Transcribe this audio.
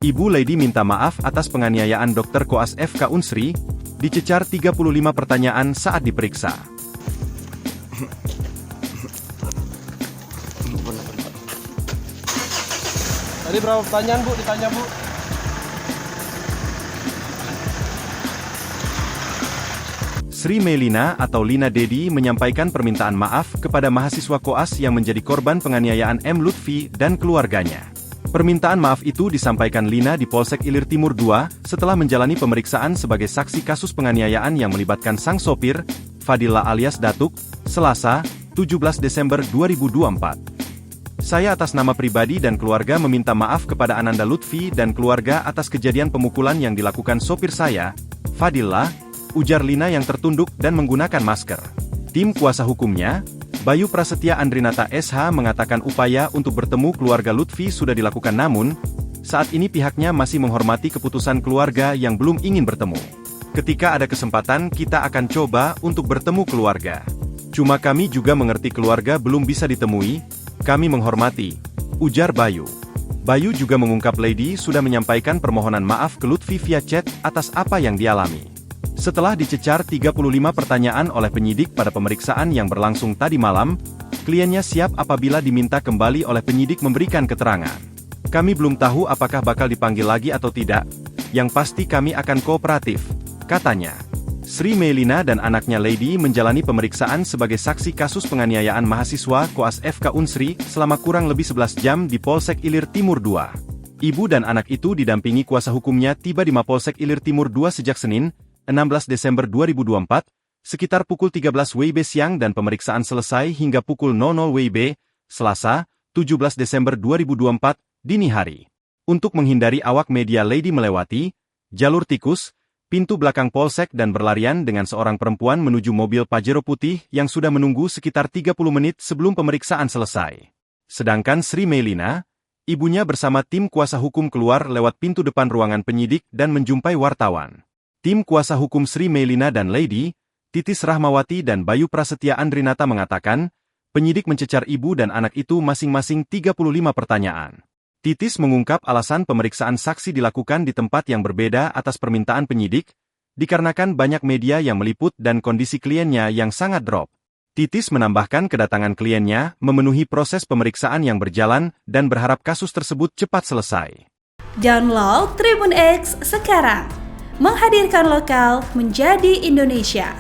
Ibu Lady minta maaf atas penganiayaan Dr. Koas FK Unsri, dicecar 35 pertanyaan saat diperiksa. Tadi berapa pertanyaan Bu ditanya Bu? Sri Melina atau Lina Dedi menyampaikan permintaan maaf kepada mahasiswa koas yang menjadi korban penganiayaan M. Lutfi dan keluarganya. Permintaan maaf itu disampaikan Lina di Polsek Ilir Timur II setelah menjalani pemeriksaan sebagai saksi kasus penganiayaan yang melibatkan sang sopir, Fadila alias Datuk, Selasa, 17 Desember 2024. Saya atas nama pribadi dan keluarga meminta maaf kepada Ananda Lutfi dan keluarga atas kejadian pemukulan yang dilakukan sopir saya, Fadila, ujar Lina yang tertunduk dan menggunakan masker. Tim kuasa hukumnya, Bayu Prasetya Andrinata SH mengatakan upaya untuk bertemu keluarga Lutfi sudah dilakukan namun, saat ini pihaknya masih menghormati keputusan keluarga yang belum ingin bertemu. Ketika ada kesempatan kita akan coba untuk bertemu keluarga. Cuma kami juga mengerti keluarga belum bisa ditemui, kami menghormati, ujar Bayu. Bayu juga mengungkap Lady sudah menyampaikan permohonan maaf ke Lutfi via chat atas apa yang dialami. Setelah dicecar 35 pertanyaan oleh penyidik pada pemeriksaan yang berlangsung tadi malam, kliennya siap apabila diminta kembali oleh penyidik memberikan keterangan. Kami belum tahu apakah bakal dipanggil lagi atau tidak, yang pasti kami akan kooperatif, katanya. Sri Melina dan anaknya Lady menjalani pemeriksaan sebagai saksi kasus penganiayaan mahasiswa Koas FK Unsri selama kurang lebih 11 jam di Polsek Ilir Timur II. Ibu dan anak itu didampingi kuasa hukumnya tiba di Mapolsek Ilir Timur II sejak Senin, 16 Desember 2024, sekitar pukul 13 WIB siang dan pemeriksaan selesai hingga pukul 00 WIB, Selasa, 17 Desember 2024, dini hari. Untuk menghindari awak media Lady melewati jalur tikus, pintu belakang Polsek dan berlarian dengan seorang perempuan menuju mobil Pajero putih yang sudah menunggu sekitar 30 menit sebelum pemeriksaan selesai. Sedangkan Sri Melina, ibunya bersama tim kuasa hukum keluar lewat pintu depan ruangan penyidik dan menjumpai wartawan. Tim kuasa hukum Sri Melina dan Lady, Titis Rahmawati dan Bayu Prasetya Andrinata mengatakan, penyidik mencecar ibu dan anak itu masing-masing 35 pertanyaan. Titis mengungkap alasan pemeriksaan saksi dilakukan di tempat yang berbeda atas permintaan penyidik, dikarenakan banyak media yang meliput dan kondisi kliennya yang sangat drop. Titis menambahkan kedatangan kliennya memenuhi proses pemeriksaan yang berjalan dan berharap kasus tersebut cepat selesai. Download Tribun X sekarang. Menghadirkan lokal menjadi Indonesia.